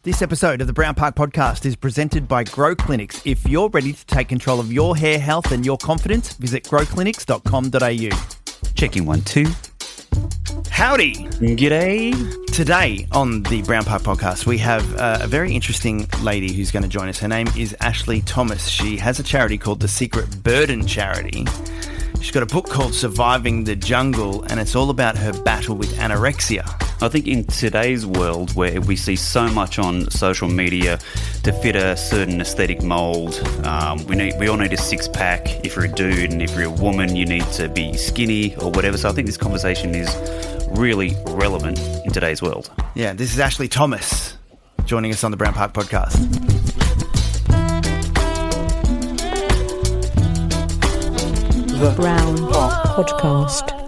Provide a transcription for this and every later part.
This episode of the Brown Park Podcast is presented by Grow Clinics. If you're ready to take control of your hair health and your confidence, visit growclinics.com.au. Checking 1, 2. Howdy. G'day. Today on the Brown Park Podcast, we have a very interesting lady who's going to join us. Her name is Ashlee Thomas. She has a charity called the Secret Burden Charity. She's got a book called Surviving the Jungle, and it's all about her battle with anorexia. I think in today's world where we see so much on social media to fit a certain aesthetic mould, we all need a six-pack. If you're a dude and if you're a woman, you need to be skinny or whatever. So I think this conversation is really relevant in today's world. Yeah, this is Ashlee Thomas joining us on the Brown Park Podcast. The Brown Park Podcast.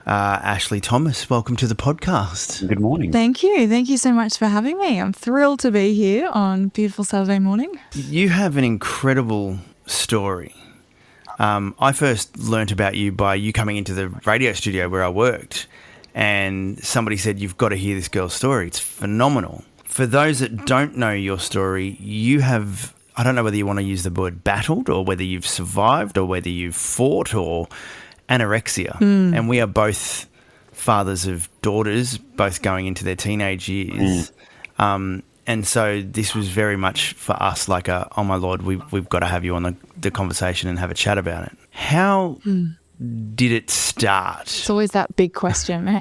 Ashlee Thomas, welcome to the podcast. Good morning. Thank you. Thank you so much for having me. I'm thrilled to be here on beautiful Saturday morning. You have an incredible story. I first learnt about you by you coming into the radio studio where I worked, and somebody said, you've got to hear this girl's story. It's phenomenal. For those that don't know your story, you have, I don't know whether you want to use the word battled or whether you've survived or whether you've fought or anorexia. And we are both fathers of daughters, both going into their teenage years. And so this was very much for us like oh my Lord, we've got to have you on the conversation and have a chat about it. How did it start? It's always that big question.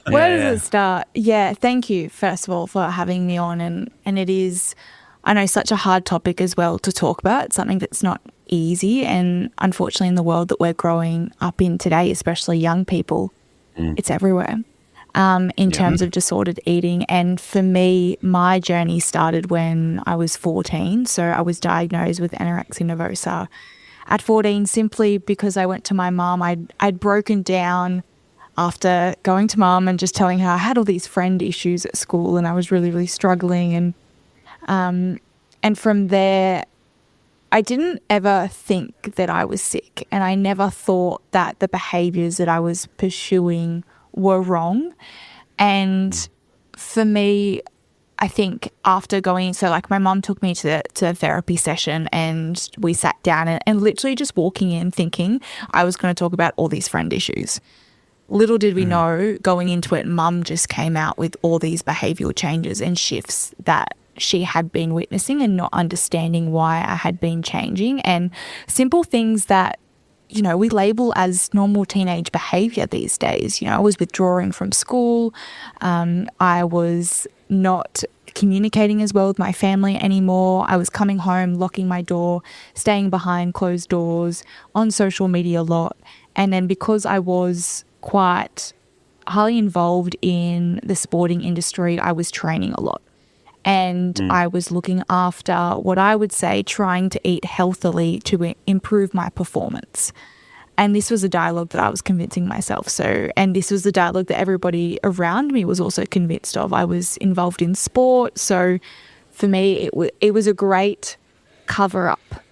Where does it start? Yeah, thank you, first of all, for having me on. And it is, I know, such a hard topic as well to talk about. It's something that's not easy. And unfortunately, in the world that we're growing up in today, especially young people, it's everywhere in terms of disordered eating. And for me, my journey started when I was 14. So I was diagnosed with anorexia nervosa at 14 simply because I went to my mum. I'd broken down after going to mum and just telling her I had all these friend issues at school and I was really, really struggling. And from there, I didn't ever think that I was sick, and I never thought that the behaviours that I was pursuing were wrong. And for me, I think after going, so like my mum took me to a therapy session and we sat down and literally just walking in thinking I was going to talk about all these friend issues. Little did we know going into it, mum just came out with all these behavioural changes and shifts that she had been witnessing and not understanding why I had been changing, and simple things that, you know, we label as normal teenage behaviour these days. You know, I was withdrawing from school. I was not communicating as well with my family anymore. I was coming home, locking my door, staying behind closed doors, on social media a lot. And then because I was quite highly involved in the sporting industry, I was training a lot. And I was looking after what I would say trying to eat healthily to improve my performance. And this was a dialogue that I was convincing myself. And this was the dialogue that everybody around me was also convinced of. I was involved in sport. So for me, it was a great cover up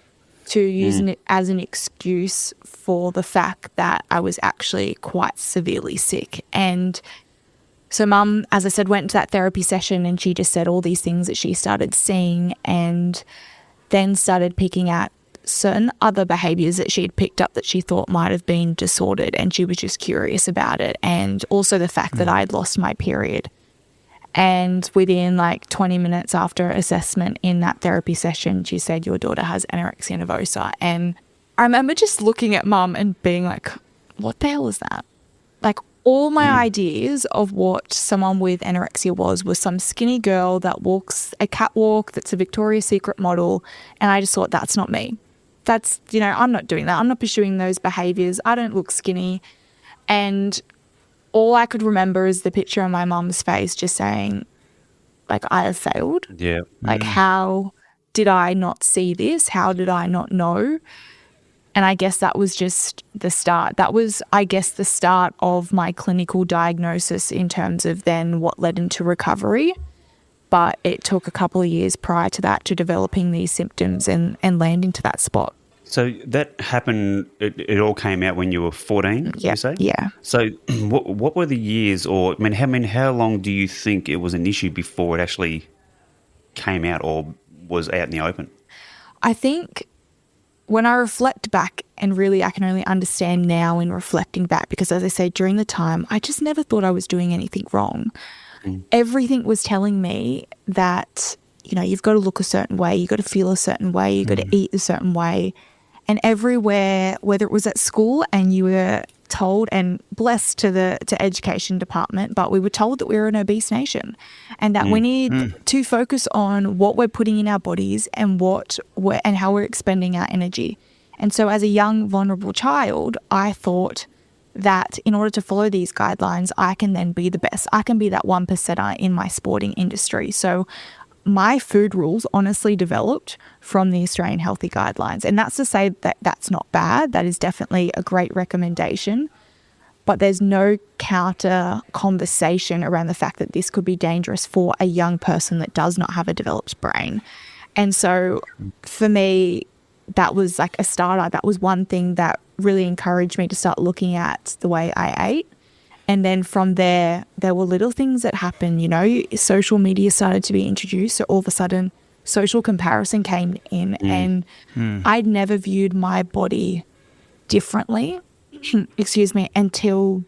to using it as an excuse for the fact that I was actually quite severely sick. And so mum, as I said, went to that therapy session and she just said all these things that she started seeing, and then started picking at certain other behaviours that she had picked up that she thought might have been disordered, and she was just curious about it. And also the fact that I'd lost my period. And within like 20 minutes after assessment in that therapy session, she said, your daughter has anorexia nervosa. And I remember just looking at mum and being like, what the hell is that? Like, all my ideas of what someone with anorexia was some skinny girl that walks a catwalk, that's a Victoria's Secret model. And I just thought, that's not me. That's, you know, I'm not doing that. I'm not pursuing those behaviours. I don't look skinny. And all I could remember is the picture of my mum's face just saying, like, I have failed. Yeah. Like, how did I not see this? How did I not know? And I guess that was just the start. That was, I guess, the start of my clinical diagnosis in terms of then what led into recovery. But it took a couple of years prior to that to developing these symptoms and landing to that spot. So that happened, it all came out when you were 14, Yeah, you say? yeah. So what were the years, or how long do you think it was an issue before it actually came out or was out in the open? I think when I reflect back, and really I can only understand now in reflecting back, because as I say, during the time, I just never thought I was doing anything wrong. Everything was telling me that, you've got to look a certain way, you've got to feel a certain way, you've got to eat a certain way. And everywhere, whether it was at school and you were told, and blessed to education department, but we were told that we were an obese nation and that we need to focus on what we're putting in our bodies and and how we're expending our energy. And so as a young, vulnerable child, I thought that in order to follow these guidelines, I can then be the best. I can be that 1%er in my sporting industry. So my food rules honestly developed from the Australian Healthy Guidelines. And that's to say that that's not bad. That is definitely a great recommendation. But there's no counter conversation around the fact that this could be dangerous for a young person that does not have a developed brain. And so for me, that was like a starter. That was one thing that really encouraged me to start looking at the way I ate. And then from there were little things that happened. Social media started to be introduced. So all of a sudden, social comparison came in, and I'd never viewed my body differently, until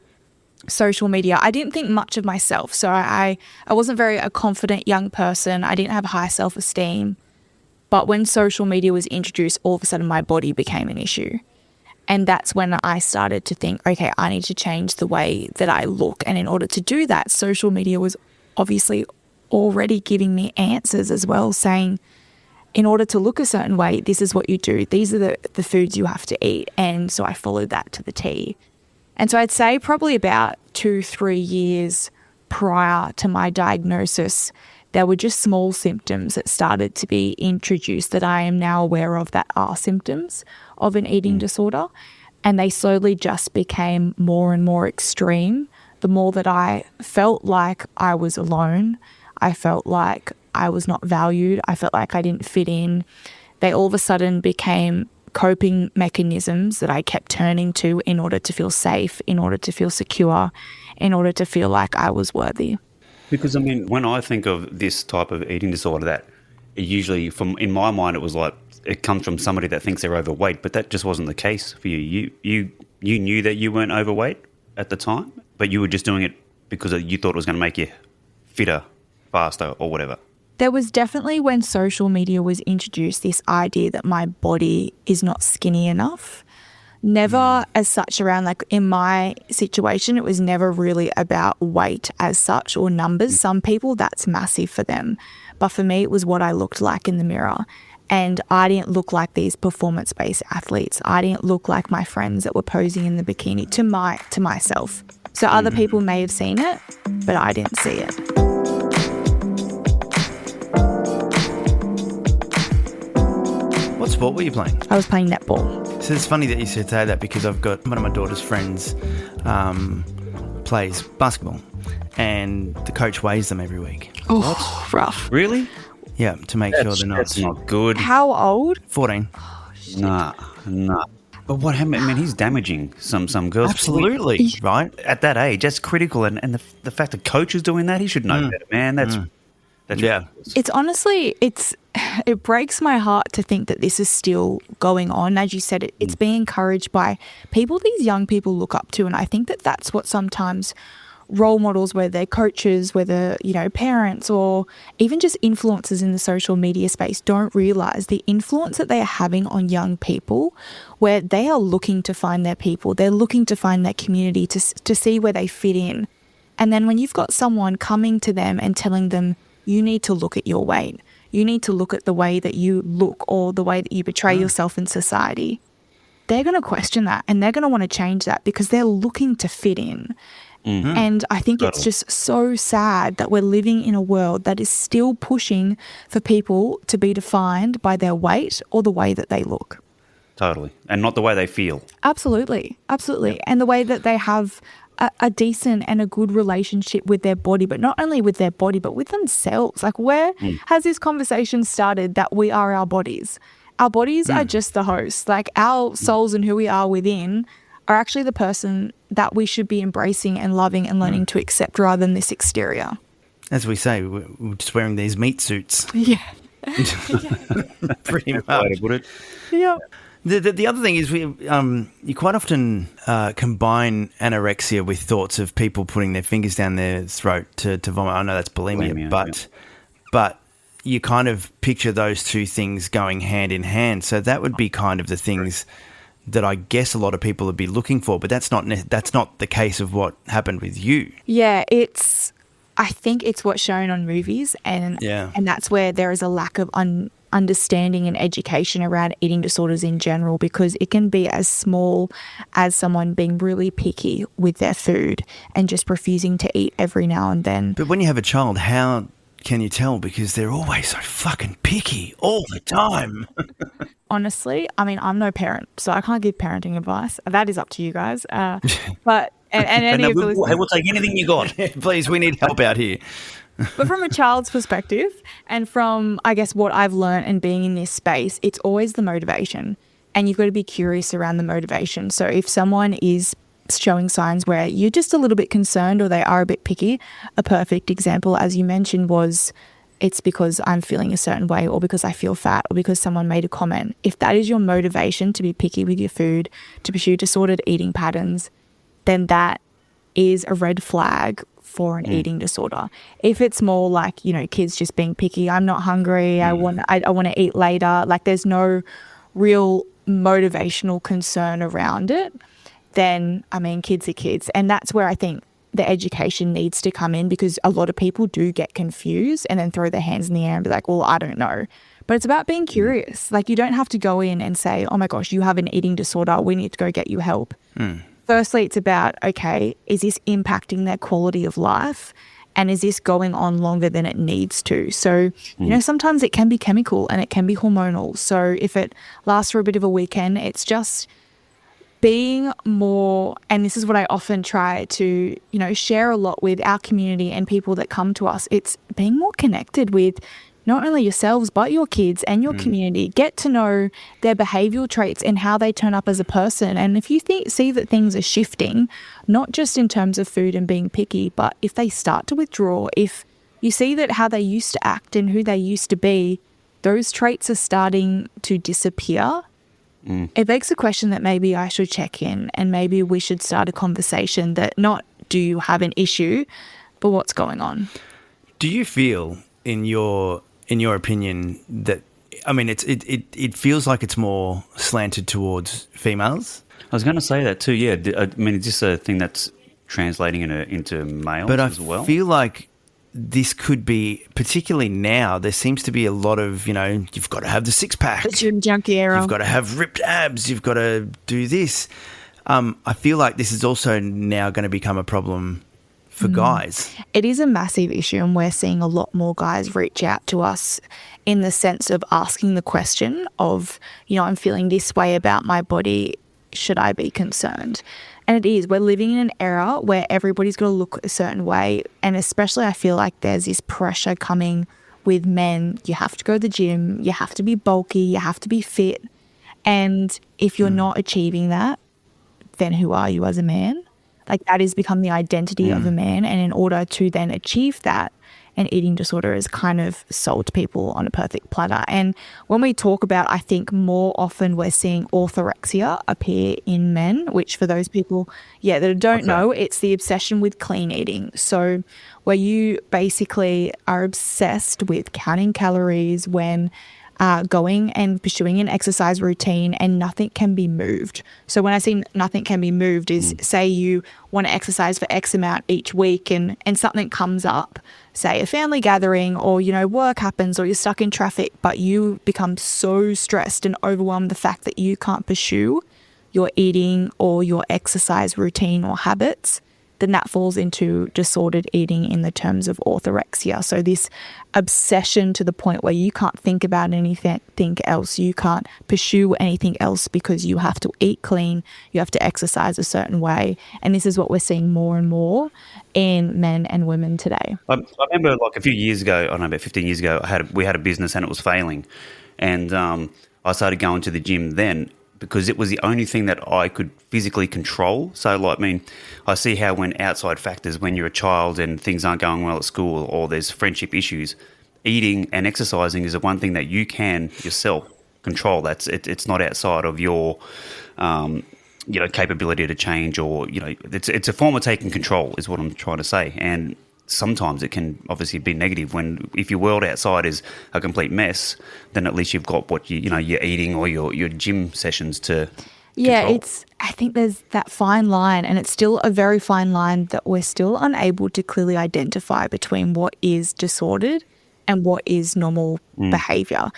social media. I didn't think much of myself. So I wasn't a confident young person. I didn't have high self-esteem. But when social media was introduced, all of a sudden my body became an issue. And that's when I started to think, okay, I need to change the way that I look. And in order to do that, social media was obviously already giving me answers as well, saying, in order to look a certain way, this is what you do. These are the foods you have to eat. And so I followed that to the T. And so I'd say probably about 2-3 years prior to my diagnosis, there were just small symptoms that started to be introduced that I am now aware of that are symptoms of an eating disorder. And they slowly just became more and more extreme. The more that I felt like I was alone, I felt like I was not valued, I felt like I didn't fit in. They all of a sudden became coping mechanisms that I kept turning to in order to feel safe, in order to feel secure, in order to feel like I was worthy. Because, when I think of this type of eating disorder, that usually, in my mind, it was like it comes from somebody that thinks they're overweight, but that just wasn't the case for you. You knew that you weren't overweight at the time, but you were just doing it because you thought it was going to make you fitter, faster, or whatever. There was definitely, when social media was introduced, this idea that my body is not skinny enough. Never as such around, like in my situation, it was never really about weight as such or numbers. Some people, that's massive for them. But for me, it was what I looked like in the mirror. And I didn't look like these performance-based athletes. I didn't look like my friends that were posing in the bikini to myself. So other people may have seen it, but I didn't see it. What sport were you playing? I was playing netball. So it's funny that you said that, because I've got one of my daughter's friends plays basketball, and the coach weighs them every week. Oh, rough. Really? Yeah, to make sure they're not. That's not good. How old? 14. Nah. But what happened? He's damaging some girls. Absolutely, right? At that age, that's critical. And the fact that coach is doing that, he should know better, man. That's ridiculous. It's honestly, it breaks my heart to think that this is still going on. As you said, it's being encouraged by people these young people look up to. And I think that that's what sometimes role models, whether coaches, whether, parents, or even just influencers in the social media space, don't realize the influence that they are having on young people, where they are looking to find their people. They're looking to find their community to see where they fit in. And then when you've got someone coming to them and telling them, you need to look at your weight, you need to look at the way that you look or the way that you portray yourself in society, they're going to question that, and they're going to want to change that because they're looking to fit in. And I think it's just so sad that we're living in a world that is still pushing for people to be defined by their weight or the way that they look. Totally. And not the way they feel. Absolutely. Yep. And the way that they have a decent and a good relationship with their body, but not only with their body, but with themselves. Like, where has this conversation started that we are our bodies? Our bodies are just the host. Like our souls and who we are within are actually the person that we should be embracing and loving and learning to accept rather than this exterior. As we say, we're just wearing these meat suits. Yeah. Pretty much. Way to put it. Yeah. The other thing is you quite often combine anorexia with thoughts of people putting their fingers down their throat to vomit. I know that's bulimia, but you kind of picture those two things going hand in hand. So that would be kind of the things that I guess a lot of people would be looking for, but that's not the case of what happened with you. Yeah, I think it's what's shown on movies, and that's where there is a lack of understanding and education around eating disorders in general, because it can be as small as someone being really picky with their food and just refusing to eat every now and then. But when you have a child, how can you tell? Because they're always so fucking picky all the time. Honestly, I mean, I'm no parent, so I can't give parenting advice. That is up to you guys. But and any of the listeners, we'll take anything you got. Please, we need help out here. But from a child's perspective, and from, I guess, what I've learned and being in this space, it's always the motivation. And you've got to be curious around the motivation. So if someone is showing signs where you're just a little bit concerned or they are a bit picky, a perfect example, as you mentioned, was it's because I'm feeling a certain way, or because I feel fat, or because someone made a comment. If that is your motivation to be picky with your food, to pursue disordered eating patterns, then that is a red flag for an eating disorder. If it's more like, kids just being picky, I'm not hungry, I want to eat later, like there's no real motivational concern around it, then, I mean, kids are kids. And that's where I think the education needs to come in, because a lot of people do get confused and then throw their hands in the air and be like, well, I don't know. But it's about being curious. Like, you don't have to go in and say, oh my gosh, you have an eating disorder, we need to go get you help. Firstly, it's about, okay, is this impacting their quality of life? And is this going on longer than it needs to? So, sometimes it can be chemical and it can be hormonal. So if it lasts for a bit of a weekend, it's just being more, and this is what I often try to, share a lot with our community and people that come to us, it's being more connected with not only yourselves, but your kids and your community. Get to know their behavioural traits and how they turn up as a person. And if you see that things are shifting, not just in terms of food and being picky, but if they start to withdraw, if you see that how they used to act and who they used to be, those traits are starting to disappear, it begs the question that maybe I should check in, and maybe we should start a conversation that not do you have an issue, but what's going on. Do you feel, in your opinion, that, I mean, it feels like it's more slanted towards females? I was going to say that too, yeah. I mean, is this a thing that's translating into males as well? But I feel like this could be, particularly now, there seems to be a lot of, you've got to have the six-pack. The gym junkie era. You've got to have ripped abs. You've got to do this. I feel like this is also now going to become a problem for guys. It is a massive issue, and we're seeing a lot more guys reach out to us in the sense of asking the question of, I'm feeling this way about my body, should I be concerned? And it is. We're living in an era where everybody's got to look a certain way, and especially I feel like there's this pressure coming with men. You have to go to the gym, you have to be bulky, you have to be fit, and if you're not achieving that, then who are you as a man? Like, that has become the identity of a man, and in order to then achieve that, an eating disorder is kind of sold to people on a perfect platter. And when we talk about, I think more often we're seeing orthorexia appear in men, which for those people, that don't know, it's the obsession with clean eating. So where you basically are obsessed with counting calories when going and pursuing an exercise routine, and nothing can be moved. So when I say nothing can be moved is, say you want to exercise for X amount each week, and something comes up, say a family gathering, or work happens, or you're stuck in traffic, but you become so stressed and overwhelmed the fact that you can't pursue your eating or your exercise routine or habits, then that falls into disordered eating in the terms of orthorexia. So this obsession to the point where you can't think about anything else, you can't pursue anything else because you have to eat clean, you have to exercise a certain way. And this is what we're seeing more and more in men and women today. I remember like a few years ago, I don't know, about 15 years ago, we had a business and it was failing. And I started going to the gym then because it was the only thing that I could physically control. So, like, I mean, I see how when outside factors, when you're a child and things aren't going well at school or there's friendship issues, eating and exercising is the one thing that you can yourself control. It's not outside of your capability to change, or it's a form of taking control is what I'm trying to say. And sometimes it can obviously be negative when if your world outside is a complete mess, then at least you've got what you're eating or your gym sessions to control. I think there's that fine line, and it's still a very fine line that we're still unable to clearly identify between what is disordered and what is normal behavior.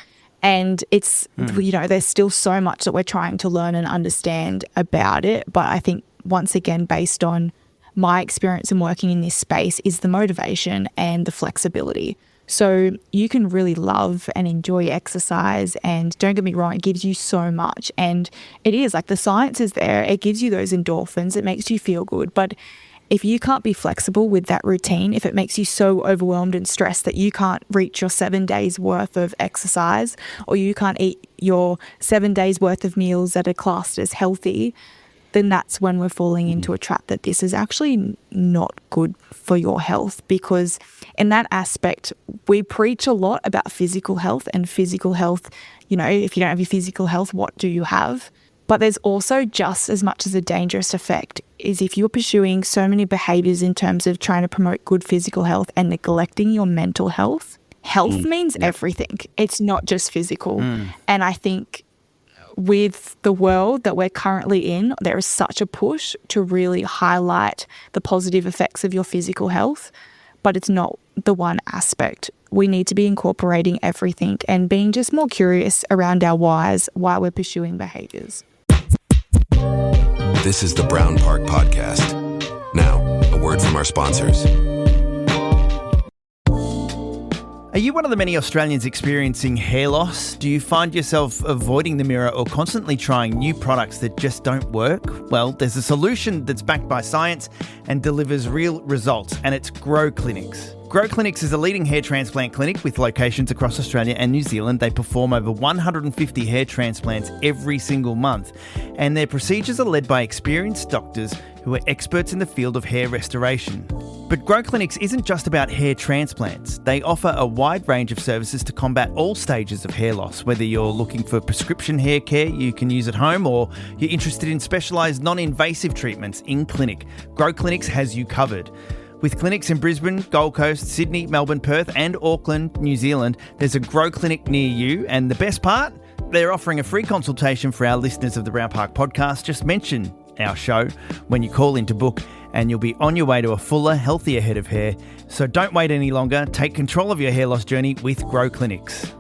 And it's, there's still so much that we're trying to learn and understand about it. But I think, once again, based on my experience in working in this space, is the motivation and the flexibility. So you can really love and enjoy exercise, and don't get me wrong, it gives you so much. And it is like the science is there. It gives you those endorphins. It makes you feel good. But if you can't be flexible with that routine, if it makes you so overwhelmed and stressed that you can't reach your 7 days worth of exercise, or you can't eat your 7 days worth of meals that are classed as healthy, then that's when we're falling into a trap that this is actually not good for your health. Because in that aspect, we preach a lot about physical health, and physical health, if you don't have your physical health, what do you have? But there's also just as much as a dangerous effect is if you're pursuing so many behaviors in terms of trying to promote good physical health and neglecting your mental health. Health means everything. It's not just physical. And I think with the world that we're currently in, there is such a push to really highlight the positive effects of your physical health, but it's not the one aspect. We need to be incorporating everything and being just more curious around our whys while we're pursuing behaviors. This is the Brown Park Podcast. Now, a word from our sponsors. Are you one of the many Australians experiencing hair loss? Do you find yourself avoiding the mirror or constantly trying new products that just don't work? Well, there's a solution that's backed by science and delivers real results, and it's Grow Clinics. Grow Clinics is a leading hair transplant clinic with locations across Australia and New Zealand. They perform over 150 hair transplants every single month, and their procedures are led by experienced doctors who are experts in the field of hair restoration. But Grow Clinics isn't just about hair transplants. They offer a wide range of services to combat all stages of hair loss, whether you're looking for prescription hair care you can use at home or you're interested in specialised non-invasive treatments in clinic. Grow Clinics has you covered. With clinics in Brisbane, Gold Coast, Sydney, Melbourne, Perth and Auckland, New Zealand, there's a Grow Clinic near you. And the best part? They're offering a free consultation for our listeners of the Brown Park Podcast. Just mention our show when you call in to book, and you'll be on your way to a fuller, healthier head of hair. So don't wait any longer. Take control of your hair loss journey with Grow Clinics.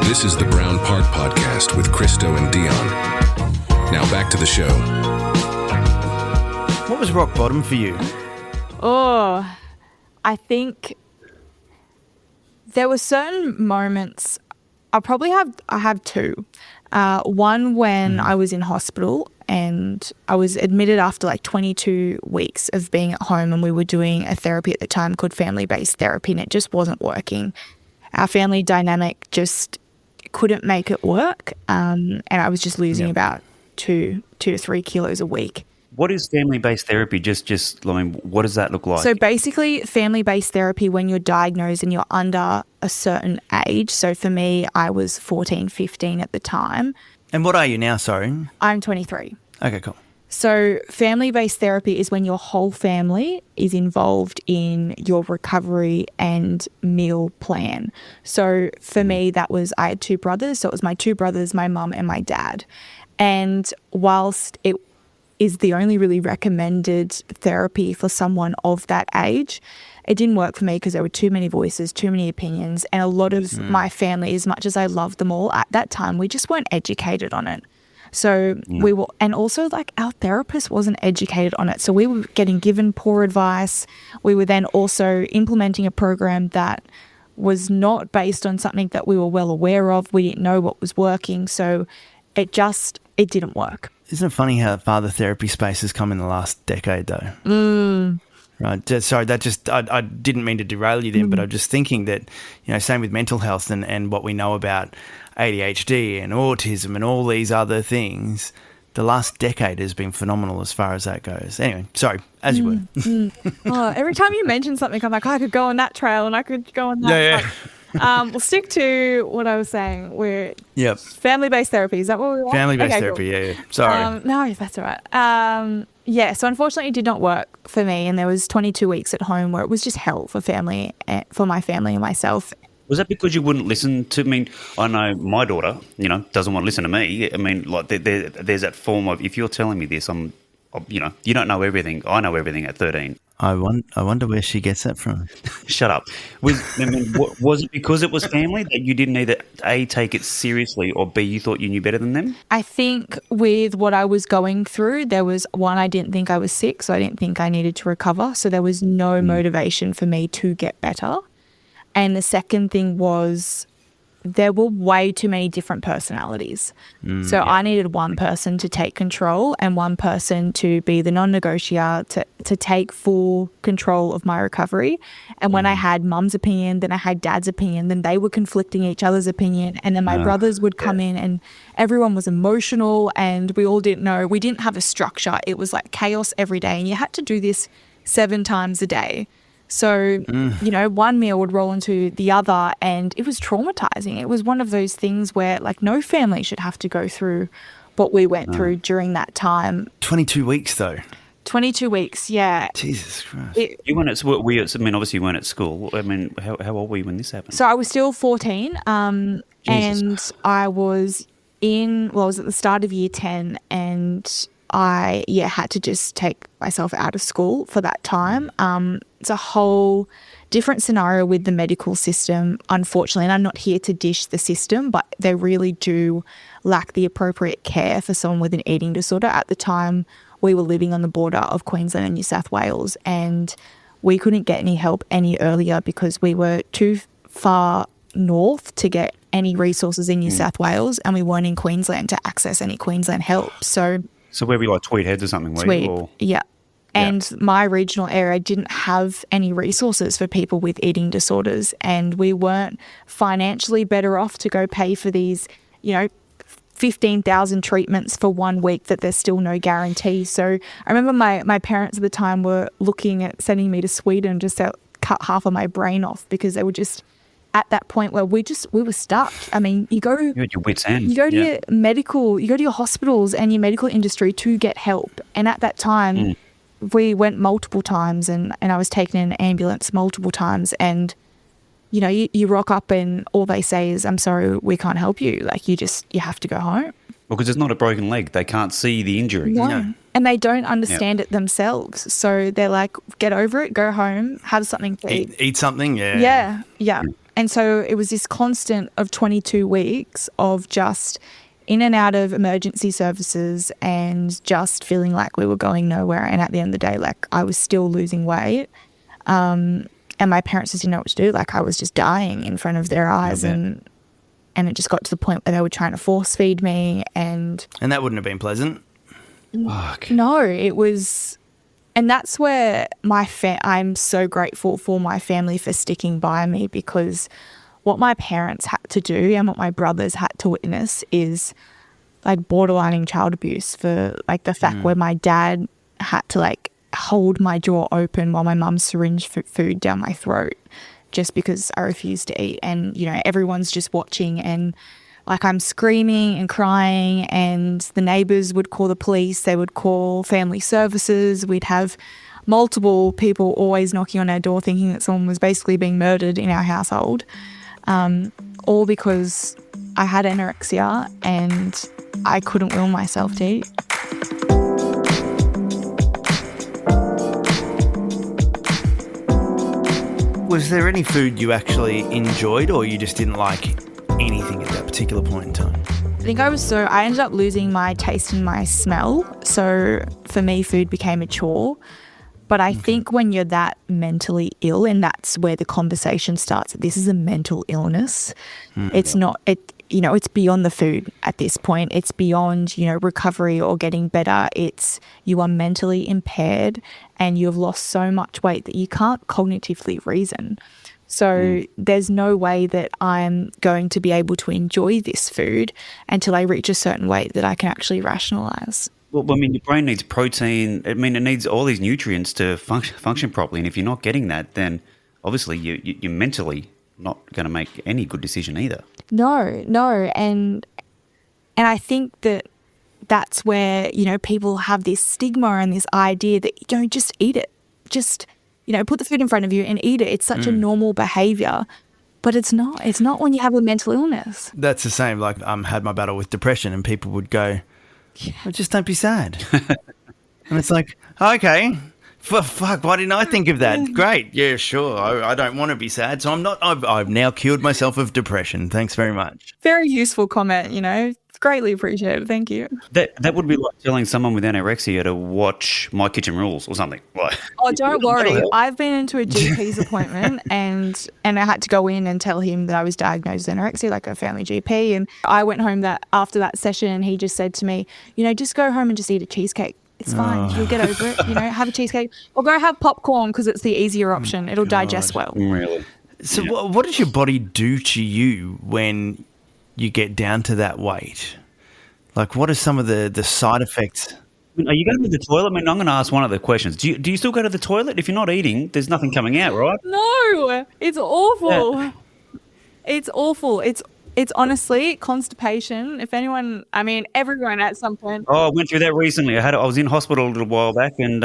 This is the Brown Park Podcast with Christo and Dion. Now back to the show. What was rock bottom for you? Oh, I think there were certain moments. I have two. One when I was in hospital and I was admitted after like 22 weeks of being at home, and we were doing a therapy at the time called family-based therapy, and it just wasn't working. Our family dynamic just couldn't make it work, and I was just losing about 2 to 3 kilos a week. What is family-based therapy? What does that look like? So basically, family-based therapy when you're diagnosed and you're under a certain age. So for me, I was 14, 15 at the time. And what are you now, sorry? I'm 23. Okay, cool. So family-based therapy is when your whole family is involved in your recovery and meal plan. So for me, I had 2 brothers. So it was my 2 brothers, my mum and my dad. And whilst it is the only really recommended therapy for someone of that age, it didn't work for me because there were too many voices, too many opinions, and a lot of my family, as much as I loved them all at that time, we just weren't educated on it. So we were, and also like our therapist wasn't educated on it. So we were getting given poor advice. We were then also implementing a program that was not based on something that we were well aware of. We didn't know what was working. So it didn't work. Isn't it funny how far the therapy space has come in the last decade, though? Right. Sorry, I didn't mean to derail you then, but I'm just thinking that, same with mental health and what we know about ADHD and autism and all these other things, the last decade has been phenomenal as far as that goes. Anyway, sorry, as you were. Oh, every time you mention something, I'm like, I could go on that trail and I could go on that. Yeah. We'll stick to what I was saying. We're Yep. family-based therapy. Is that what we want? Family-based Okay, therapy, cool. yeah. Sorry. No, that's all right. So unfortunately it did not work for me, and there was 22 weeks at home where it was just hell for my family and myself. Was that because you wouldn't listen to me? I know my daughter, doesn't want to listen to me. I mean, like there's that form of, if you're telling me this, you don't know everything. I know everything at 13. I wonder where she gets that from. Shut up. Was it because it was family that you didn't either A, take it seriously, or B, you thought you knew better than them? I think with what I was going through, there was one, I didn't think I was sick, so I didn't think I needed to recover. So there was no motivation for me to get better. And the second thing was there were way too many different personalities. So I needed one person to take control and one person to be the non-negotiator, to take full control of my recovery. And when I had mum's opinion, then I had dad's opinion, then they were conflicting each other's opinion. And then my brothers would come in, and everyone was emotional, and we all didn't know. We didn't have a structure. It was like chaos every day. And you had to do this 7 times a day. So, one meal would roll into the other, and it was traumatizing. It was one of those things where, like, no family should have to go through what we went through during that time. 22 weeks, though. 22 weeks, yeah. Jesus Christ. You weren't at school. Obviously you weren't at school. I mean, how old were you when this happened? So I was still 14, and I was I was at the start of year 10, and I had to just take myself out of school for that time. It's a whole different scenario with the medical system, unfortunately, and I'm not here to dish the system, but they really do lack the appropriate care for someone with an eating disorder. At the time, we were living on the border of Queensland and New South Wales, and we couldn't get any help any earlier because we were too far north to get any resources in New South Wales, and we weren't in Queensland to access any Queensland help. So where were you, like Tweed Heads or something? Yeah. And my regional area didn't have any resources for people with eating disorders, and we weren't financially better off to go pay for these, 15,000 treatments for 1 week that there's still no guarantee. So I remember my parents at the time were looking at sending me to Sweden just to cut half of my brain off, because they were just at that point where we were stuck. I mean, you had your wits' end. You go to your medical, you go to your hospitals and your medical industry to get help. And at that time, we went multiple times, and I was taken in an ambulance multiple times. And, you rock up and all they say is, I'm sorry, we can't help you. Like, you have to go home. Well, because it's not a broken leg. They can't see the injury. No. And they don't understand it themselves. So they're like, get over it, go home, have something to eat. Eat something, yeah. Yeah. And so it was this constant of 22 weeks of just in and out of emergency services and just feeling like we were going nowhere. And at the end of the day, like, I was still losing weight. And my parents just didn't know what to do. Like, I was just dying in front of their eyes. And it just got to the point where they were trying to force feed me. And that wouldn't have been pleasant. Fuck. No, it was. And that's where I'm so grateful for my family for sticking by me, because what my parents had to do and what my brothers had to witness is like borderlining child abuse, for like the fact where my dad had to like hold my jaw open while my mum syringed food down my throat just because I refused to eat. And, everyone's just watching, and like I'm screaming and crying, and the neighbours would call the police, they would call family services. We'd have multiple people always knocking on our door thinking that someone was basically being murdered in our household, all because I had anorexia and I couldn't will myself to eat. Was there any food you actually enjoyed, or you just didn't like anything at that particular point in time? I think I ended up losing my taste and my smell. So for me, food became a chore. But I think when you're that mentally ill, and that's where the conversation starts, this is a mental illness. It's not, it's beyond the food at this point. It's beyond, recovery or getting better. It's you are mentally impaired and you've lost so much weight that you can't cognitively reason. So there's no way that I'm going to be able to enjoy this food until I reach a certain weight that I can actually rationalize. Well, I mean, your brain needs protein. I mean, it needs all these nutrients to function properly. And if you're not getting that, then obviously you're mentally not going to make any good decision either. No. And I think that's where, people have this stigma and this idea that, just eat it. Just, put the food in front of you and eat it. It's such a normal behavior. But it's not. It's not when you have a mental illness. That's the same. Like, had my battle with depression and people would go, well, just don't be sad. And it's like, okay, fuck, why didn't I think of that? Great. Yeah, sure. I don't want to be sad. So I'm not, I've now cured myself of depression. Thanks very much. Very useful comment, greatly appreciated. Thank you. That would be like telling someone with anorexia to watch My Kitchen Rules or something. Like, oh, don't worry. I've been into a GP's appointment and I had to go in and tell him that I was diagnosed with anorexia, like a family GP. And I went home after that session and he just said to me, just go home and just eat a cheesecake. It's fine. You'll get over it. Have a cheesecake or go have popcorn because it's the easier option. It'll digest well. Really? So what does your body do to you when you get down to that weight? Like, what are some of the side effects? Are you going to the toilet? I mean, I'm going to ask one of the questions. Do you still go to the toilet? If you're not eating, there's nothing coming out, right? No, it's awful. Yeah. It's awful. It's honestly constipation. If anyone, everyone at some point. Oh, I went through that recently. I was in hospital a little while back and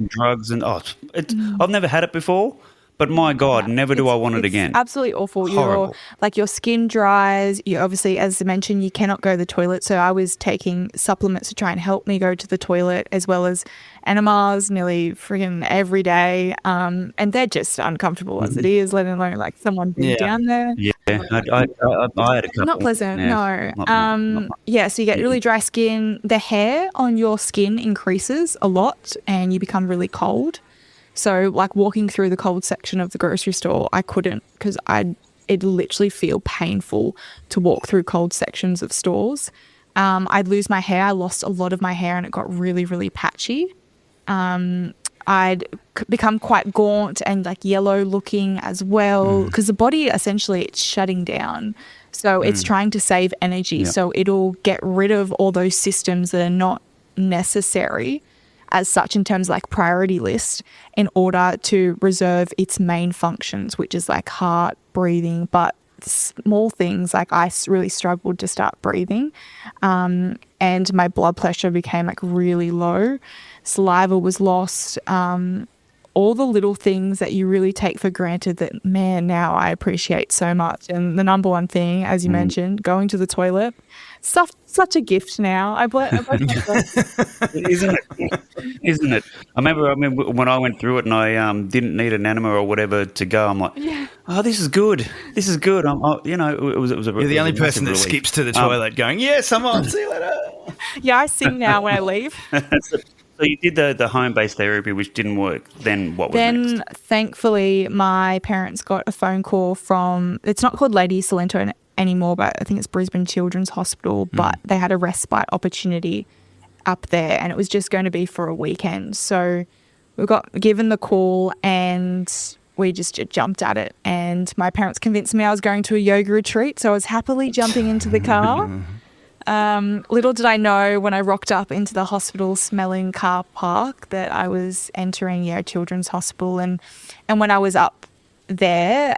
drugs and I've never had it before. But my God, never do I want it again. Absolutely awful. Horrible. Your skin dries. You obviously, as I mentioned, you cannot go to the toilet. So I was taking supplements to try and help me go to the toilet, as well as enemas nearly freaking every day. And they're just uncomfortable as it is, let alone like someone being down there. Yeah, I had a couple. Not pleasant, yeah. no. So you get really dry skin. The hair on your skin increases a lot and you become really cold. So like walking through the cold section of the grocery store, I couldn't because it'd literally feel painful to walk through cold sections of stores. I'd lose my hair. I lost a lot of my hair and it got really, really patchy. I'd become quite gaunt and like yellow looking as well because the body essentially it's shutting down. So it's trying to save energy. Yeah. So it'll get rid of all those systems that are not necessary as such in terms of like priority list in order to reserve its main functions, which is like heart, breathing, but small things like I really struggled to start breathing and my blood pressure became like really low. Saliva was lost. All the little things that you really take for granted that, man, now I appreciate so much. And the number one thing, as you mentioned, going to the toilet, such a gift now. I bless Isn't it? I remember when I went through it and I didn't need an enema or whatever to go. I'm like, oh, this is good. It was a. You're the only person that relief. skips to the toilet going, yes, I'm on, see you later. Yeah, I sing now when I leave. So you did the home-based therapy, which didn't work. Then what was next? Then, thankfully, my parents got a phone call from, it's not called Lady Salento anymore, but I think it's Brisbane Children's Hospital, but they had a respite opportunity up there and it was just going to be for a weekend. So we got given the call and we just jumped at it. And my parents convinced me I was going to a yoga retreat, so I was happily jumping into the car. Little did I know when I rocked up into the hospital smelling car park that I was entering Children's Hospital. And when I was up there,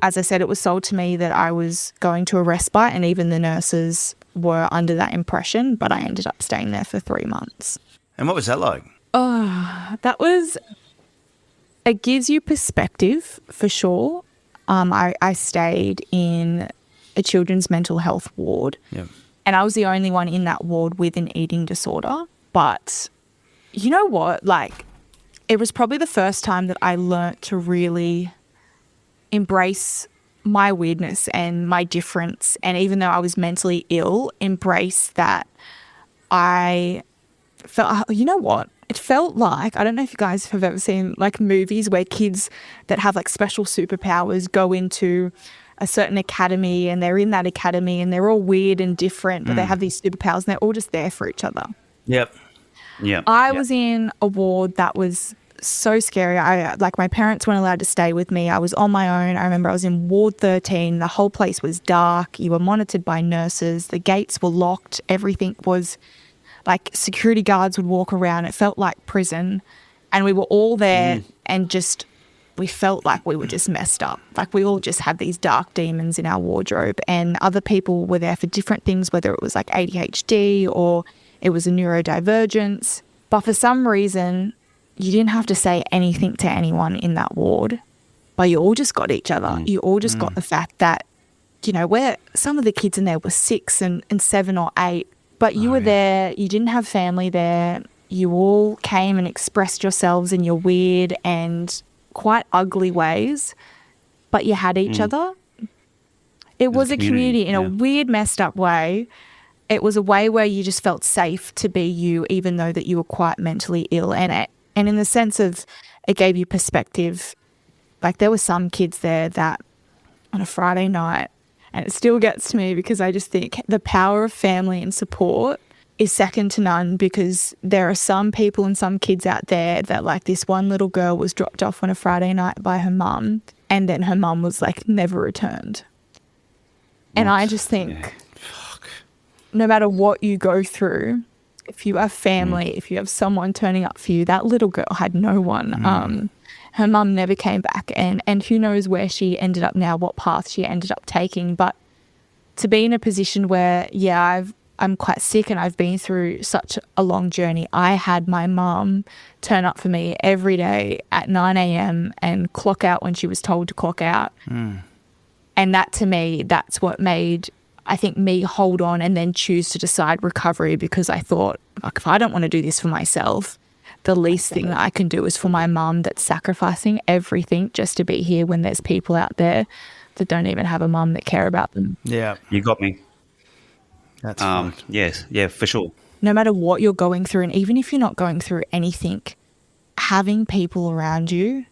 as I said, it was sold to me that I was going to a respite and even the nurses were under that impression, but I ended up staying there for 3 months. And what was that like? Oh, it gives you perspective for sure. I stayed in a children's mental health ward. Yep. And I was the only one in that ward with an eating disorder. But you know what? Like, it was probably the first time that I learnt to really embrace my weirdness and my difference. And even though I was mentally ill, embrace that I felt, you know what? it felt like, I don't know if you guys have ever seen like movies where kids that have like special superpowers go into a certain academy and they're in that academy and they're all weird and different, but they have these superpowers and they're all just there for each other. Yep. Yeah. I was in a ward that was so scary. My parents weren't allowed to stay with me. I was on my own. I remember I was in Ward 13. The whole place was dark. You were monitored by nurses. The gates were locked. Everything was like security guards would walk around. It felt like prison. And we were all there and just, we felt like we were just messed up. Like we all just had these dark demons in our wardrobe, and other people were there for different things, whether it was like ADHD or it was a neurodivergence. But for some reason, you didn't have to say anything to anyone in that ward, but you all just got each other. You all just got the fact that, you know, where some of the kids in there were 6 and 7 or 8, but you were there, you didn't have family there. You all came and expressed yourselves in your weird and quite ugly ways, but you had each other. It was a community in a weird, messed up way. It was a way where you just felt safe to be you, even though that you were quite mentally ill. And in the sense of, it gave you perspective. Like there were some kids there that on a Friday night, and it still gets to me because I just think the power of family and support is second to none, because there are some people and some kids out there that, like, this one little girl was dropped off on a Friday night by her mum, and then her mum was like never returned. And I just think no matter what you go through, if you have family, if you have someone turning up for you, that little girl had no one. Her mum never came back, and who knows where she ended up now, what path she ended up taking. But to be in a position where, I'm quite sick and I've been through such a long journey. I had my mum turn up for me every day at 9 a.m. and clock out when she was told to clock out. And that, to me, that's what made, I think, me hold on and then choose to decide recovery, because I thought, like, if I don't want to do this for myself, the least thing that I can do is for my mum that's sacrificing everything just to be here when there's people out there that don't even have a mum that care about them. Yeah. You got me. That's fucked. Yes, yeah, for sure. No matter what you're going through, and even if you're not going through anything, having people around you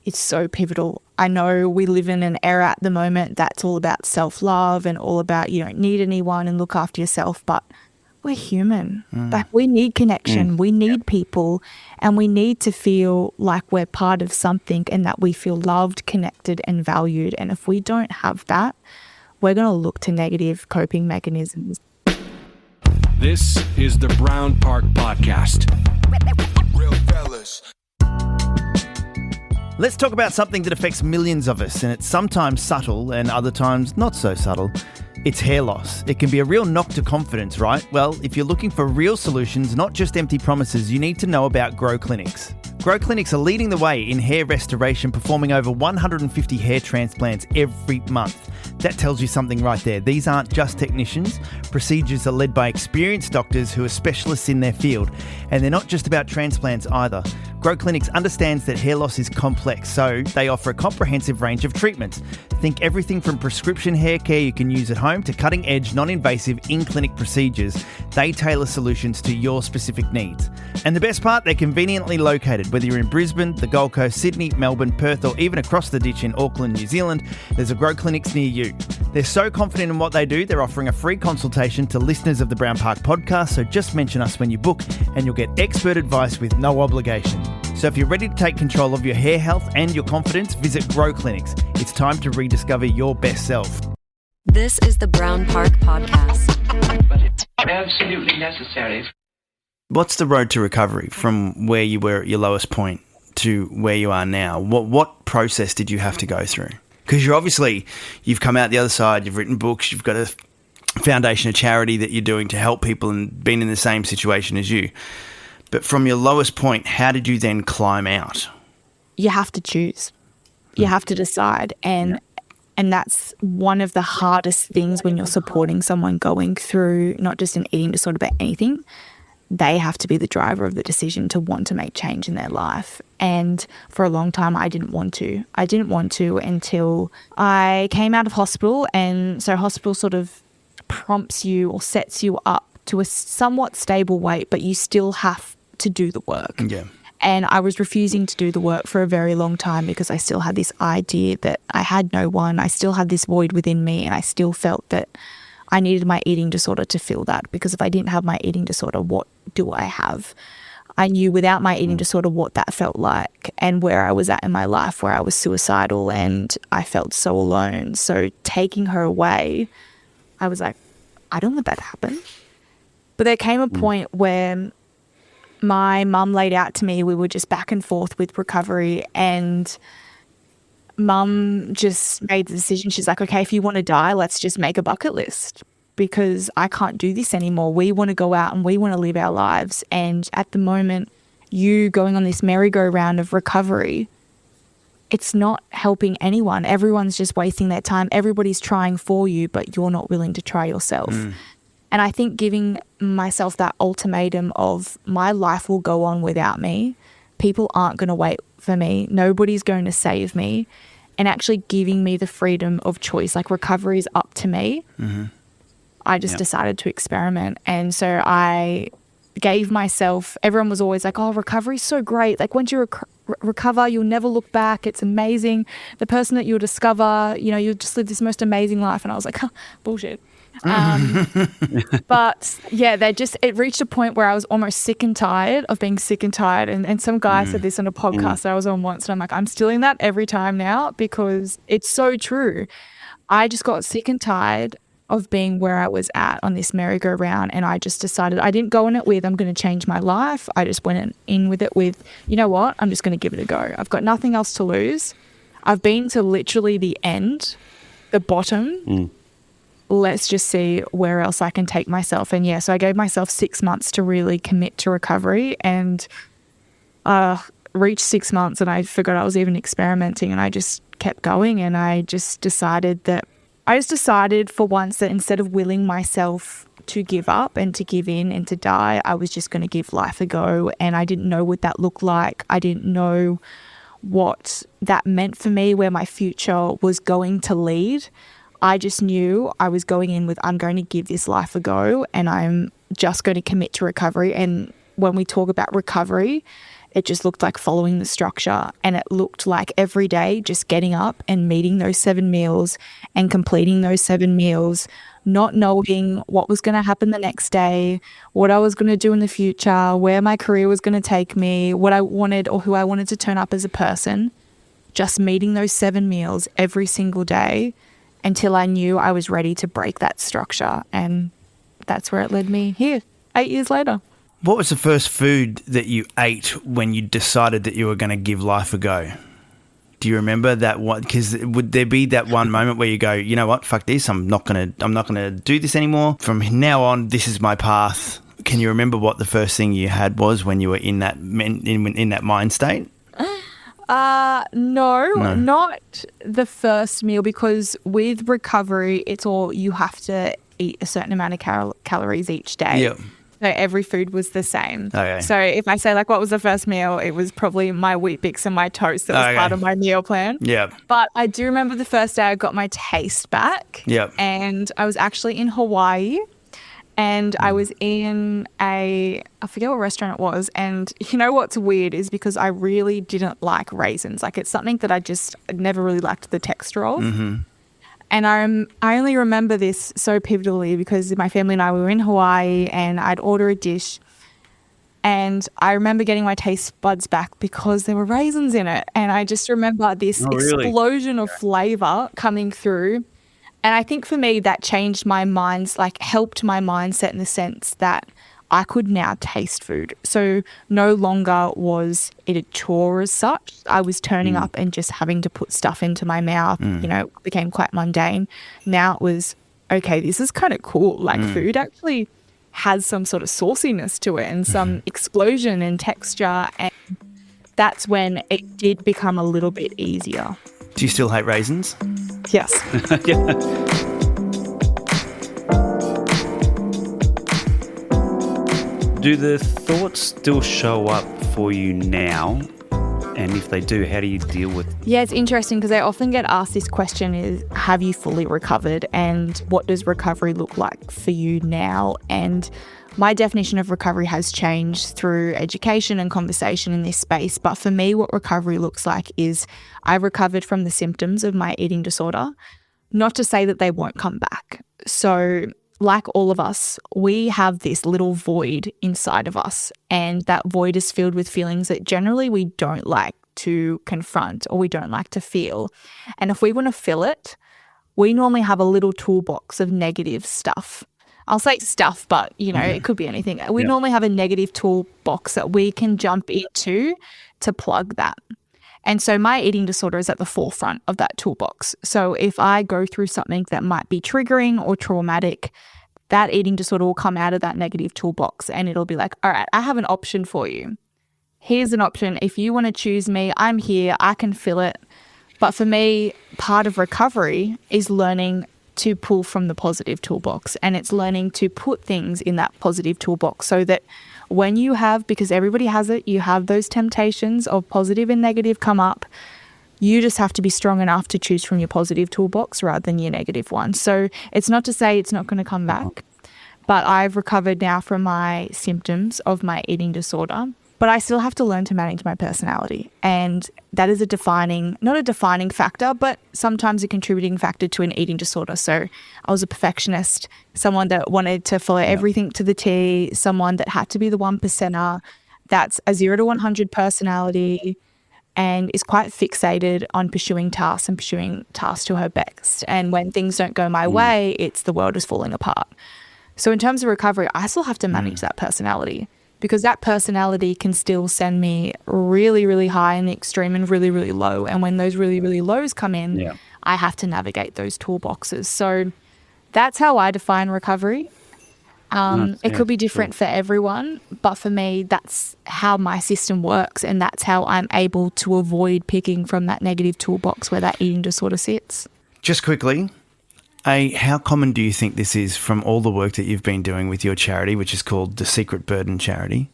is so pivotal. I know we live in an era at the moment that's all about self-love and all about you don't need anyone and look after yourself, but we're human. Like, we need connection, we need people, and we need to feel like we're part of something and that we feel loved, connected and valued. And if we don't have that, we're going to look to negative coping mechanisms. This is the Brown Park Podcast. Real fellas. Let's talk about something that affects millions of us, and it's sometimes subtle and other times not so subtle. It's hair loss. It can be a real knock to confidence, right? Well, if you're looking for real solutions, not just empty promises, you need to know about Grow Clinics. Grow Clinics are leading the way in hair restoration, performing over 150 hair transplants every month. That tells you something right there. These aren't just technicians. Procedures are led by experienced doctors who are specialists in their field. And they're not just about transplants either. Grow Clinics understands that hair loss is complex, so they offer a comprehensive range of treatments. Think everything from prescription hair care you can use at home to cutting-edge, non-invasive in-clinic procedures. They tailor solutions to your specific needs. And the best part, they're conveniently located. Whether you're in Brisbane, the Gold Coast, Sydney, Melbourne, Perth, or even across the ditch in Auckland, New Zealand, there's a Grow Clinics near you. They're so confident in what they do, they're offering a free consultation to listeners of the Brown Park Podcast, so just mention us when you book and you'll get expert advice with no obligation. So if you're ready to take control of your hair health and your confidence, visit Grow Clinics. It's time to rediscover your best self. This is the Brown Park Podcast. But it's absolutely necessary. What's the road to recovery from where you were at your lowest point to where you are now? What process did you have to go through? Because you've come out the other side, you've written books, you've got a foundation, a charity that you're doing to help people and been in the same situation as you. But from your lowest point, how did you then climb out? You have to choose. You have to decide. And that's one of the hardest things when you're supporting someone going through not just an eating disorder, but anything. They have to be the driver of the decision to want to make change in their life. And for a long time, I didn't want to. I didn't want to until I came out of hospital. And so hospital sort of prompts you or sets you up to a somewhat stable weight, but you still have to do the work. Yeah. And I was refusing to do the work for a very long time because I still had this idea that I had no one. I still had this void within me, and I still felt that I needed my eating disorder to fill that, because if I didn't have my eating disorder, what do I have? I knew without my eating disorder what that felt like and where I was at in my life, where I was suicidal and I felt so alone. So taking her away, I was like, I don't want that to happen. But there came a point where my mum laid out to me, we were just back and forth with recovery, and mum just made the decision. She's like, okay, if you want to die, let's just make a bucket list, because I can't do this anymore. We want to go out and we want to live our lives. And at the moment, you going on this merry-go-round of recovery, it's not helping anyone. Everyone's just wasting their time. Everybody's trying for you, but you're not willing to try yourself. And I think giving myself that ultimatum of my life will go on without me, people aren't going to wait for me, nobody's going to save me, and actually giving me the freedom of choice, like recovery is up to me. I just decided to experiment. And so I gave myself, everyone was always like, oh, recovery's so great. Like once you recover, you'll never look back. It's amazing. The person that you'll discover, you know, you'll just live this most amazing life. And I was like, huh, bullshit. But yeah, it reached a point where I was almost sick and tired of being sick and tired. And some guy said this on a podcast that I was on once, and I'm like, I'm still in that every time now, because it's so true. I just got sick and tired of being where I was at on this merry-go-round, and I just decided, I didn't go in it with, I'm going to change my life. I just went in with it with, you know what, I'm just going to give it a go. I've got nothing else to lose. I've been to literally the end, the bottom. Let's just see where else I can take myself. And yeah, so I gave myself 6 months to really commit to recovery, and reached 6 months and I forgot I was even experimenting, and I just kept going. And I just decided for once that instead of willing myself to give up and to give in and to die, I was just going to give life a go. And I didn't know what that looked like. I didn't know what that meant for me, where my future was going to lead. I just knew I was going in with, I'm going to give this life a go, and I'm just going to commit to recovery. And when we talk about recovery, it just looked like following the structure, and it looked like every day just getting up and meeting those 7 meals and completing those 7 meals, not knowing what was going to happen the next day, what I was going to do in the future, where my career was going to take me, what I wanted or who I wanted to turn up as a person, just meeting those 7 meals every single day until I knew I was ready to break that structure. And that's where it led me here 8 years later. What was the first food that you ate when you decided that you were going to give life a go? Do you remember that one? Because would there be that one moment where you go, you know what, fuck this, I'm not gonna do this anymore. From now on, this is my path. Can you remember what the first thing you had was when you were in that mind state? No, not the first meal, because with recovery, it's all, you have to eat a certain amount of calories each day. Yep. So every food was the same. Okay. So if I say like what was the first meal, it was probably my Wheat Bix and my toast that was part of my meal plan. Yeah. But I do remember the first day I got my taste back. Yep. And I was actually in Hawaii. And I was in I forget what restaurant it was. And you know what's weird is because I really didn't like raisins. Like it's something that I never really liked the texture of. Mm-hmm. And I only remember this so pivotally because my family and I were in Hawaii and I'd order a dish. And I remember getting my taste buds back because there were raisins in it. And I just remember this explosion of flavor coming through. And I think for me that changed my mind's, like helped my mindset in the sense that I could now taste food. So no longer was it a chore as such. I was turning up and just having to put stuff into my mouth, you know, it became quite mundane. Now it was, okay, this is kind of cool. Like food actually has some sort of sauciness to it and some explosion and texture. And that's when it did become a little bit easier. Do you still hate raisins? Yes. Do the thoughts still show up for you now And if they do, how do you deal with it? Yeah, it's interesting because I often get asked this question is, have you fully recovered? And what does recovery look like for you now? And my definition of recovery has changed through education and conversation in this space. But for me, what recovery looks like is I recovered from the symptoms of my eating disorder, not to say that they won't come back. So like all of us, we have this little void inside of us, and that void is filled with feelings that generally we don't like to confront or we don't like to feel. And if we want to fill it, we normally have a little toolbox of negative stuff. I'll say stuff, but, it could be anything. We normally have a negative toolbox that we can jump into to plug that. And so my eating disorder is at the forefront of that toolbox. So if I go through something that might be triggering or traumatic, that eating disorder will come out of that negative toolbox and it'll be like, all right, I have an option for you. Here's an option. If you want to choose me, I'm here. I can fill it. But for me, part of recovery is learning to pull from the positive toolbox, and it's learning to put things in that positive toolbox so that when you have, because everybody has it, you have those temptations of positive and negative come up, you just have to be strong enough to choose from your positive toolbox rather than your negative one. So it's not to say it's not going to come back, but I've recovered now from my symptoms of my eating disorder. But I still have to learn to manage my personality. And that is not a defining factor, but sometimes a contributing factor to an eating disorder. So I was a perfectionist, someone that wanted to follow everything to the T, someone that had to be the 1%er. That's a 0 to 100 personality and is quite fixated on pursuing tasks to her best. And when things don't go my way, it's the world is falling apart. So in terms of recovery, I still have to manage that personality, because that personality can still send me really, really high in the extreme and really, really low. And when those really, really lows come in, I have to navigate those toolboxes. So that's how I define recovery. It could be different for everyone, but for me, that's how my system works. And that's how I'm able to avoid picking from that negative toolbox where that eating disorder sits. Just quickly, how common do you think this is from all the work that you've been doing with your charity, which is called the Secret Burden Charity?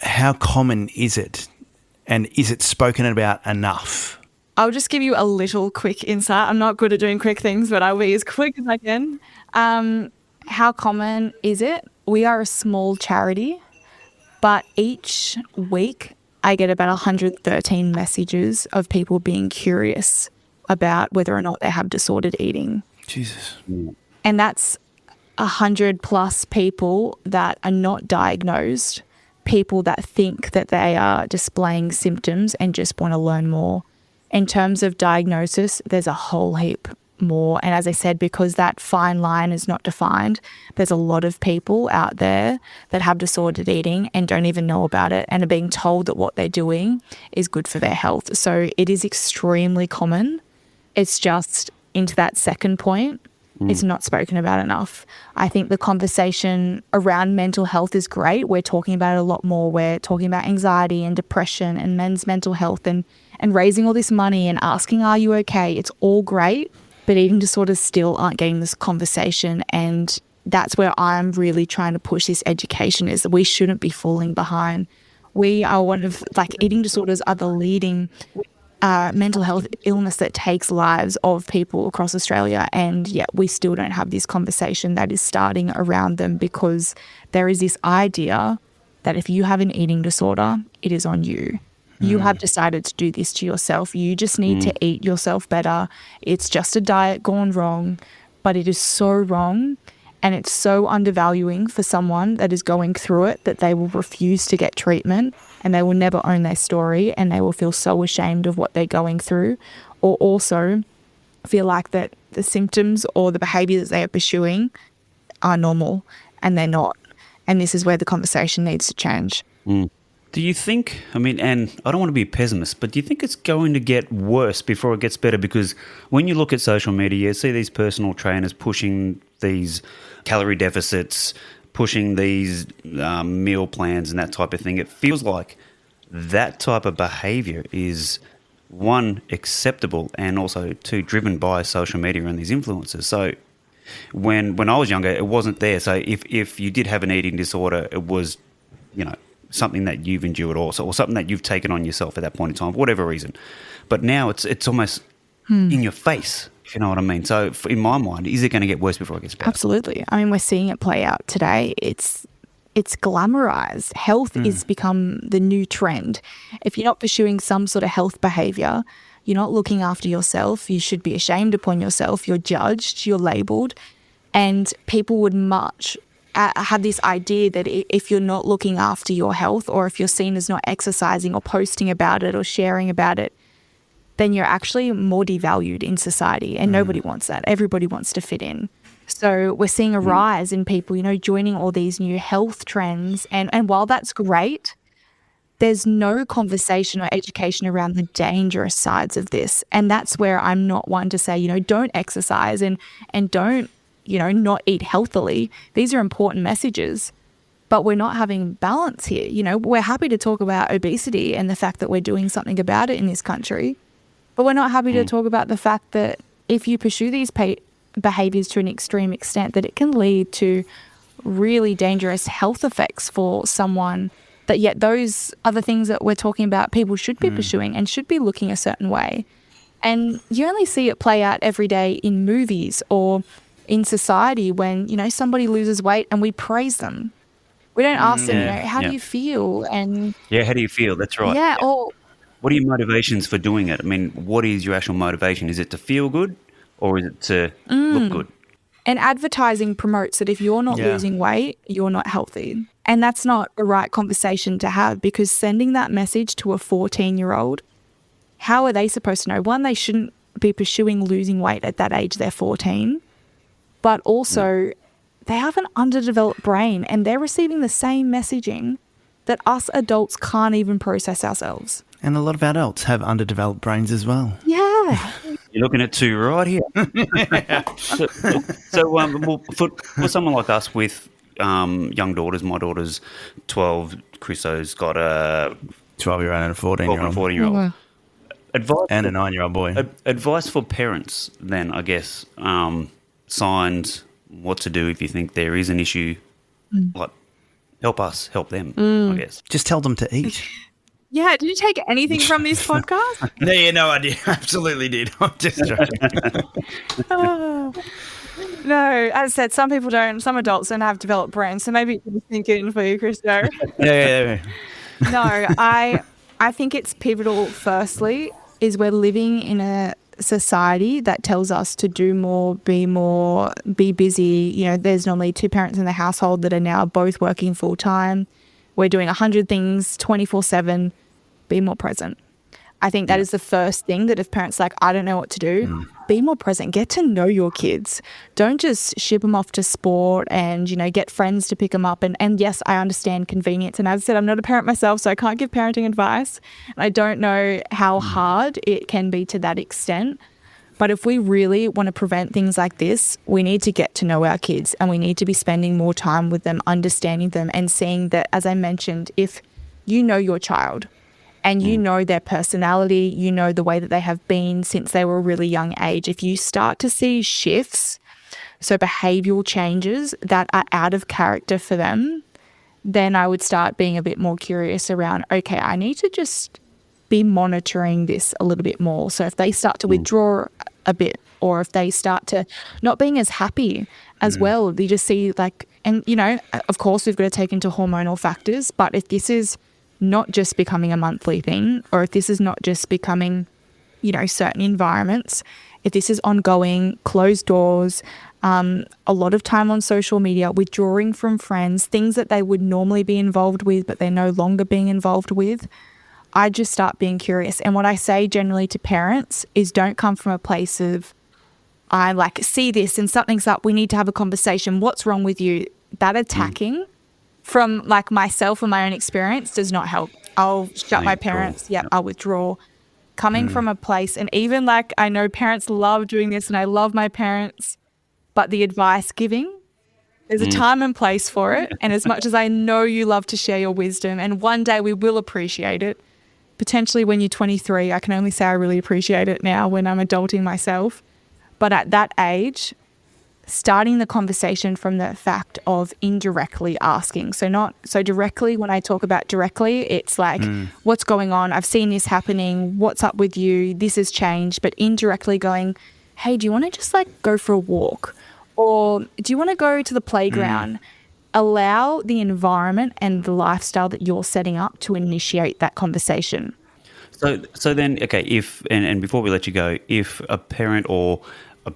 How common is it? And is it spoken about enough? I'll just give you a little quick insight. I'm not good at doing quick things, but I'll be as quick as I can. How common is it? We are a small charity, but each week I get about 113 messages of people being curious about whether or not they have disordered eating. Jesus. And that's 100 plus people that are not diagnosed, people that think that they are displaying symptoms and just want to learn more. In terms of diagnosis, there's a whole heap more. And as I said, because that fine line is not defined, there's a lot of people out there that have disordered eating and don't even know about it and are being told that what they're doing is good for their health. So it is extremely common. It's just into that second point, it's not spoken about enough. I think the conversation around mental health is great. We're talking about it a lot more. We're talking about anxiety and depression and men's mental health and raising all this money and asking, are you okay? It's all great, but eating disorders still aren't getting this conversation. And that's where I'm really trying to push this education, is that we shouldn't be falling behind. We are eating disorders are the leading mental health illness that takes lives of people across Australia, and yet we still don't have this conversation that is starting around them, because there is this idea that if you have an eating disorder, it is on you. You have decided to do this to yourself. You just need to eat yourself better. It's just a diet gone wrong, but it is so wrong. And it's so undervaluing for someone that is going through it that they will refuse to get treatment and they will never own their story, and they will feel so ashamed of what they're going through, or also feel like that the symptoms or the behaviours they are pursuing are normal and they're not. And this is where the conversation needs to change. Do you think, and I don't want to be a pessimist, but do you think it's going to get worse before it gets better? Because when you look at social media, you see these personal trainers pushing these calorie deficits, pushing these meal plans and that type of thing. It feels like that type of behaviour is, one, acceptable, and also, two, driven by social media and these influencers. So when I was younger, it wasn't there. So if you did have an eating disorder, it was, something that you've endured also, or something that you've taken on yourself at that point in time, for whatever reason. But now it's almost in your face, if you know what I mean. So in my mind, is it going to get worse before it gets better? Absolutely. I mean, we're seeing it play out today. It's glamorized. Health is become the new trend. If you're not pursuing some sort of health behavior, you're not looking after yourself. You should be ashamed upon yourself. You're judged. You're labeled. And people would much have this idea that if you're not looking after your health, or if you're seen as not exercising or posting about it or sharing about it, then you're actually more devalued in society. And nobody wants that. Everybody wants to fit in. So we're seeing a rise in people, joining all these new health trends. And while that's great, there's no conversation or education around the dangerous sides of this. And that's where I'm not one to say, don't exercise and don't, not eat healthily. These are important messages, but we're not having balance here. We're happy to talk about obesity and the fact that we're doing something about it in this country, but we're not happy to talk about the fact that if you pursue these behaviors to an extreme extent, that it can lead to really dangerous health effects for someone, that yet those other things that we're talking about, people should be pursuing and should be looking a certain way. And you only see it play out every day in movies or in society when, somebody loses weight and we praise them. We don't ask them, how do you feel? And how do you feel? That's right. Yeah. Or what are your motivations for doing it? I mean, what is your actual motivation? Is it to feel good or is it to look good? And advertising promotes that if you're not losing weight, you're not healthy. And that's not the right conversation to have, because sending that message to a 14-year-old, how are they supposed to know? One, they shouldn't be pursuing losing weight at that age, they're 14. But also, they have an underdeveloped brain and they're receiving the same messaging that us adults can't even process ourselves. And a lot of adults have underdeveloped brains as well. Yeah. You're looking at two right here. So for someone like us with young daughters, my daughter's 12, Chriso's got a 12-year-old and a 14-year-old. 14-year-old. Advice and a 9-year-old boy. Advice for parents then, I guess, signs, what to do if you think there is an issue, like help us, help them, I guess. Just tell them to eat. Yeah, did you take anything from this podcast? No, I did. Absolutely did. I'm just joking. No, as I said, some adults don't have developed brains, so maybe you can think it in for you, Christo. Yeah. No, I think it's pivotal, firstly, is we're living in a society that tells us to do more, be busy. There's normally 2 parents in the household that are now both working full time. We're doing 100 things 24/7. Be more present. I think that is the first thing, that if parents are like, I don't know what to do, be more present. Get to know your kids. Don't just ship them off to sport and, get friends to pick them up. And yes, I understand convenience. And as I said, I'm not a parent myself, so I can't give parenting advice. I don't know how hard it can be to that extent. But if we really want to prevent things like this, we need to get to know our kids and we need to be spending more time with them, understanding them and seeing that, as I mentioned, if you know your child and you know their personality, you know the way that they have been since they were a really young age, if you start to see shifts, so behavioural changes that are out of character for them, then I would start being a bit more curious around, okay, I need to just be monitoring this a little bit more. So if they start to withdraw a bit, or if they start to not being as happy as well, you just see and of course we've got to take into hormonal factors, but if this is not just becoming a monthly thing, or if this is not just becoming, certain environments, if this is ongoing, closed doors, a lot of time on social media, withdrawing from friends, things that they would normally be involved with, but they're no longer being involved with, I just start being curious. And what I say generally to parents is, don't come from a place of, I see this and something's up, we need to have a conversation, what's wrong with you? That attacking from myself and my own experience does not help. I'll shut my parents. I'll withdraw. Coming from a place, and even I know parents love doing this and I love my parents, but the advice giving, there's a time and place for it. And as much as I know you love to share your wisdom, and one day we will appreciate it, potentially when you're 23, I can only say I really appreciate it now when I'm adulting myself. But at that age, starting the conversation from the fact of indirectly asking. So not so directly. When I talk about directly, it's like, what's going on? I've seen this happening. What's up with you? This has changed. But indirectly going, hey, do you want to just like go for a walk? Or do you want to go to the playground? Allow the environment and the lifestyle that you're setting up to initiate that conversation. So then, okay, if and before we let you go, if a parent or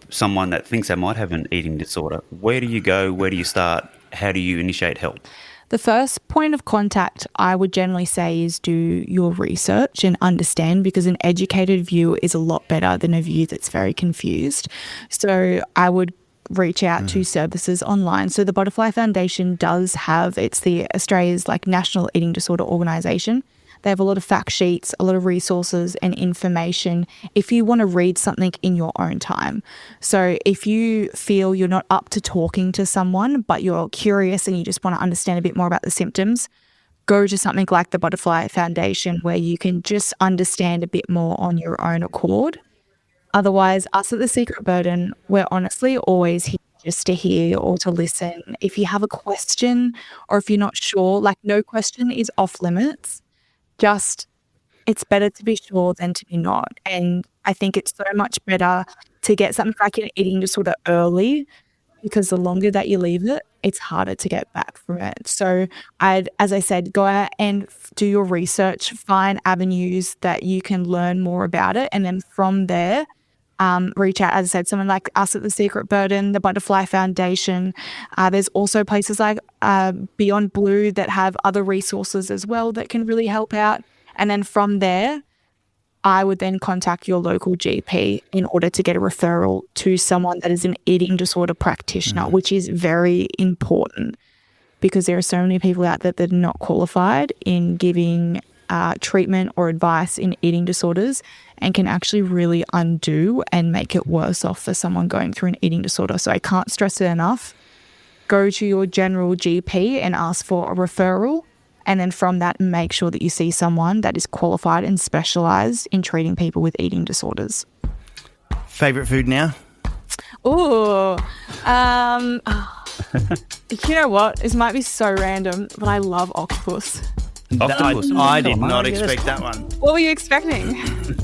someone that thinks they might have an eating disorder, where do you go? Where do you start? How do you initiate help? The first point of contact I would generally say is do your research and understand, because an educated view is a lot better than a view that's very confused. So I would reach out to services online. So the Butterfly Foundation does have, it's the Australia's like national eating disorder organisation. They have a lot of fact sheets, a lot of resources and information if you want to read something in your own time. So if you feel you're not up to talking to someone, but you're curious and you just want to understand a bit more about the symptoms, go to something like the Butterfly Foundation where you can just understand a bit more on your own accord. Otherwise, us at The Secret Burden, we're honestly always here just to hear or to listen. If you have a question or if you're not sure, like no question is off limits. Just, it's better to be sure than to be not. And I think it's so much better to get something like an eating disorder early, because the longer that you leave it, it's harder to get back from it. So as I said, go out and do your research, find avenues that you can learn more about it. And then from there, reach out, as I said, someone like us at The Secret Burden, the Butterfly Foundation. There's also places like Beyond Blue that have other resources as well that can really help out. And then from there, I would then contact your local GP in order to get a referral to someone that is an eating disorder practitioner, which is very important because there are so many people out there that are not qualified in giving treatment or advice in eating disorders, and can actually really undo and make it worse off for someone going through an eating disorder. So I can't stress it enough. Go to your general GP and ask for a referral, and then from that, make sure that you see someone that is qualified and specialised in treating people with eating disorders. Favourite food now? Ooh, you know what? This might be so random, but I love octopus. I did not expect that one. What were you expecting?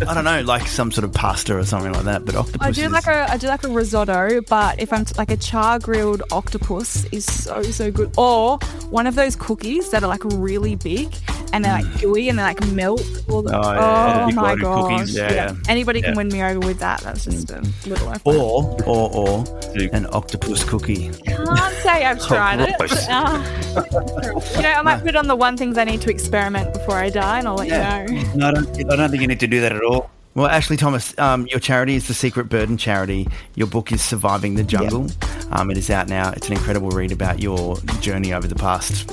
I don't know, like some sort of pasta or something like that, but octopus I do like a risotto, but if I'm like a char grilled octopus is so good. Or one of those cookies that are like really big and they're like gooey and they like melt. Oh my gosh! Cookies. Yeah. Anybody can win me over with that. That's just a little. Or an octopus cookie. Can't say I've tried it. I might put on the one things I need to experiment before I die, and I'll let you know. No, I don't think you need to do that at all. Well, Ashlee Thomas, your charity is the Secret Burden Charity. Your book is Surviving the Jungle. Yep. It is out now. It's an incredible read about your journey over the past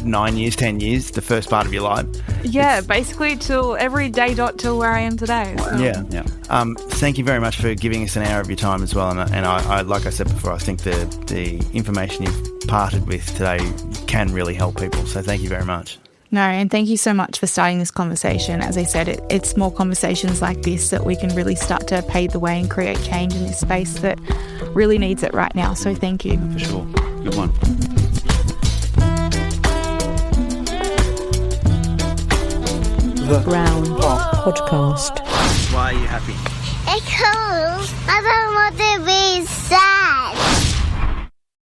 9 years, 10 years, the first part of your life. Yeah, basically till every day dot till where I am today. So. Yeah. Thank you very much for giving us an hour of your time as well. And I like I said before, I think the information you've parted with today can really help people. So thank you very much. No, and thank you so much for starting this conversation. As I said, it's more conversations like this that we can really start to pave the way and create change in this space that really needs it right now. So thank you. For sure. Good one. The Brown Podcast. Why are you happy? Because I don't want to be